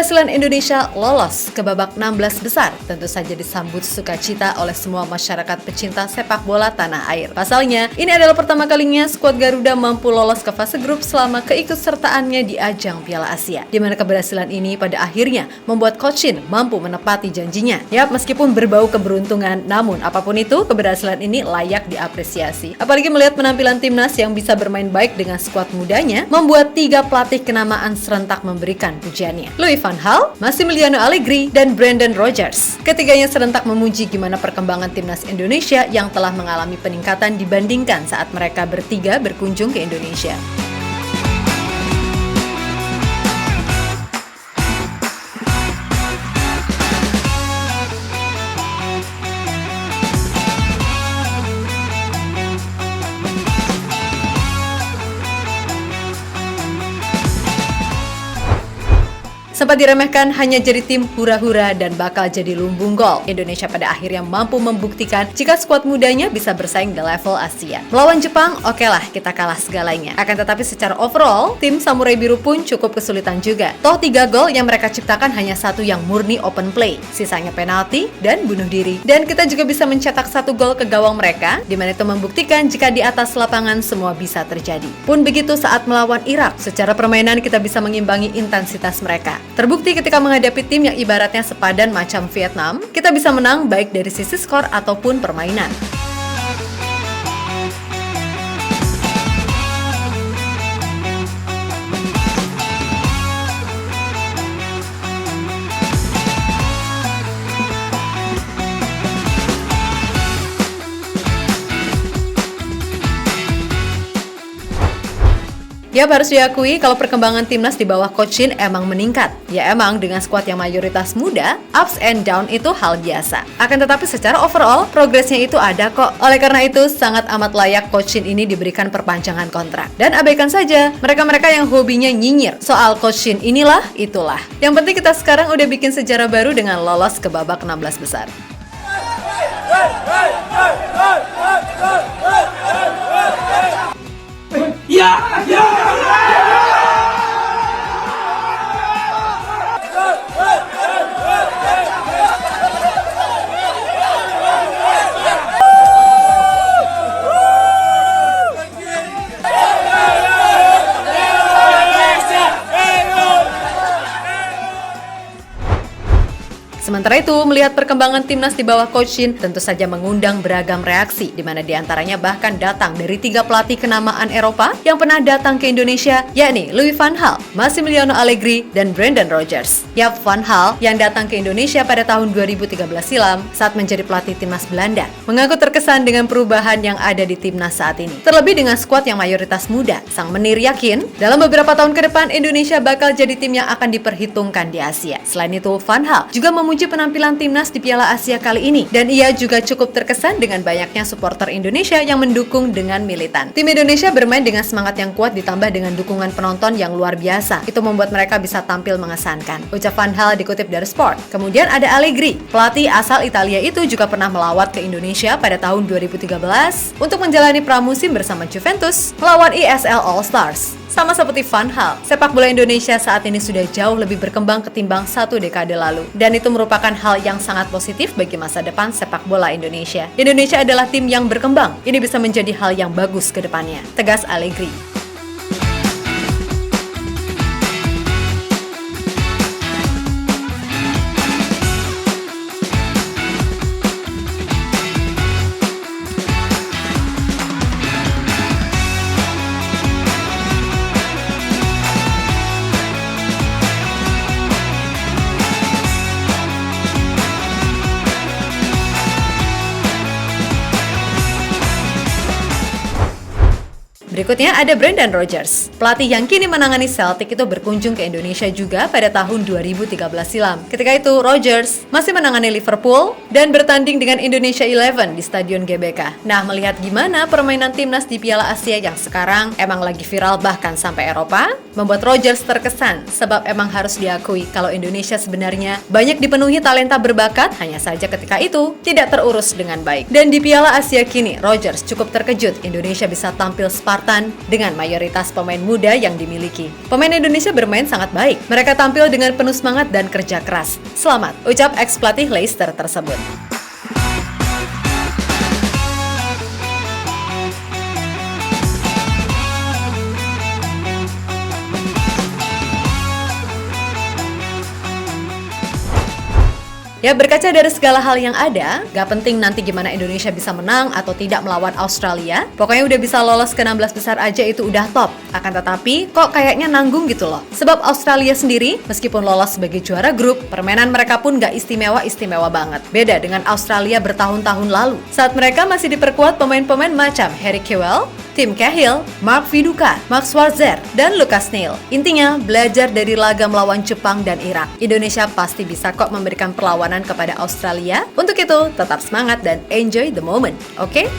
Keberhasilan Indonesia lolos ke babak 16 besar tentu saja disambut sukacita oleh semua masyarakat pecinta sepak bola tanah air. Pasalnya, ini adalah pertama kalinya skuad Garuda mampu lolos ke fase grup selama keikutsertaannya di ajang Piala Asia, di mana keberhasilan ini pada akhirnya membuat Coach Shin mampu menepati janjinya. Yap, meskipun berbau keberuntungan, namun apapun itu, keberhasilan ini layak diapresiasi. Apalagi melihat penampilan timnas yang bisa bermain baik dengan skuad mudanya, membuat 3 pelatih kenamaan serentak memberikan pujiannya. Louis van Gaal, Massimiliano Allegri, dan Brendan Rodgers. Ketiganya serentak memuji gimana perkembangan timnas Indonesia yang telah mengalami peningkatan dibandingkan saat mereka bertiga berkunjung ke Indonesia. Sempat diremehkan hanya jadi tim hura-hura dan bakal jadi lumbung gol, Indonesia pada akhirnya mampu membuktikan jika skuad mudanya bisa bersaing di level Asia. Melawan Jepang, okelah kita kalah segalanya. Akan tetapi secara overall, tim Samurai Biru pun cukup kesulitan juga. Toh 3 gol yang mereka ciptakan hanya 1 yang murni open play, sisanya penalti dan bunuh diri. Dan kita juga bisa mencetak 1 gol ke gawang mereka, di mana itu membuktikan jika di atas lapangan semua bisa terjadi. Pun begitu saat melawan Irak, secara permainan kita bisa mengimbangi intensitas mereka. Terbukti ketika menghadapi tim yang ibaratnya sepadan macam Vietnam, kita bisa menang baik dari sisi skor ataupun permainan. Ya, harus diakui kalau perkembangan timnas di bawah Coach Shin emang meningkat. Ya emang dengan skuad yang mayoritas muda, ups and down itu hal biasa. Akan tetapi secara overall, progresnya itu ada kok. Oleh karena itu, sangat amat layak Coach Shin ini diberikan perpanjangan kontrak. Dan abaikan saja mereka-mereka yang hobinya nyinyir soal Coach Shin inilah, itulah. Yang penting kita sekarang udah bikin sejarah baru dengan lolos ke babak 16 besar. Sementara itu, melihat perkembangan timnas di bawah Coach Shin tentu saja mengundang beragam reaksi, di mana diantaranya bahkan datang dari 3 pelatih kenamaan Eropa yang pernah datang ke Indonesia, yakni Louis van Gaal, Massimiliano Allegri, dan Brendan Rodgers. Yap, Van Gaal yang datang ke Indonesia pada tahun 2013 silam saat menjadi pelatih timnas Belanda, mengaku terkesan dengan perubahan yang ada di timnas saat ini. Terlebih dengan skuad yang mayoritas muda, sang menir yakin dalam beberapa tahun ke depan Indonesia bakal jadi tim yang akan diperhitungkan di Asia. Selain itu, Van Gaal juga memuji penampilan timnas di Piala Asia kali ini, dan ia juga cukup terkesan dengan banyaknya supporter Indonesia yang mendukung dengan militan. Tim Indonesia bermain dengan semangat yang kuat ditambah dengan dukungan penonton yang luar biasa. Itu membuat mereka bisa tampil mengesankan, ucap Van Gaal dikutip dari Sport. Kemudian ada Allegri, pelatih asal Italia itu juga pernah melawat ke Indonesia pada tahun 2013 untuk menjalani pramusim bersama Juventus melawan ESL All Stars. Sama seperti Van Gaal, sepak bola Indonesia saat ini sudah jauh lebih berkembang ketimbang 1 dekade lalu. Dan itu merupakan hal yang sangat positif bagi masa depan sepak bola Indonesia. Indonesia adalah tim yang berkembang. Ini bisa menjadi hal yang bagus ke depannya, tegas Allegri. Berikutnya ada Brendan Rodgers. Pelatih yang kini menangani Celtic itu berkunjung ke Indonesia juga pada tahun 2013 silam. Ketika itu, Rodgers masih menangani Liverpool dan bertanding dengan Indonesia 11 di Stadion GBK. Nah, melihat gimana permainan timnas di Piala Asia yang sekarang emang lagi viral bahkan sampai Eropa, membuat Rodgers terkesan sebab emang harus diakui kalau Indonesia sebenarnya banyak dipenuhi talenta berbakat, hanya saja ketika itu tidak terurus dengan baik. Dan di Piala Asia kini, Rodgers cukup terkejut Indonesia bisa tampil Spartan Selatan dengan mayoritas pemain muda yang dimiliki. Pemain Indonesia bermain sangat baik. Mereka tampil dengan penuh semangat dan kerja keras. Selamat, ucap ex-pelatih Leicester tersebut. Ya, berkaca dari segala hal yang ada, gak penting nanti gimana Indonesia bisa menang atau tidak melawan Australia. Pokoknya udah bisa lolos ke 16 besar aja itu udah top. Akan tetapi, kok kayaknya nanggung gitu loh. Sebab Australia sendiri, meskipun lolos sebagai juara grup, permainan mereka pun gak istimewa-istimewa banget. Beda dengan Australia bertahun-tahun lalu. Saat mereka masih diperkuat pemain-pemain macam Harry Kewell, Tim Cahill, Mark Viduka, Max Schwarzer, dan Lucas Neil. Intinya, belajar dari laga melawan Jepang dan Irak. Indonesia pasti bisa kok memberikan perlawanan kepada Australia. Untuk itu, tetap semangat dan enjoy the moment, oke?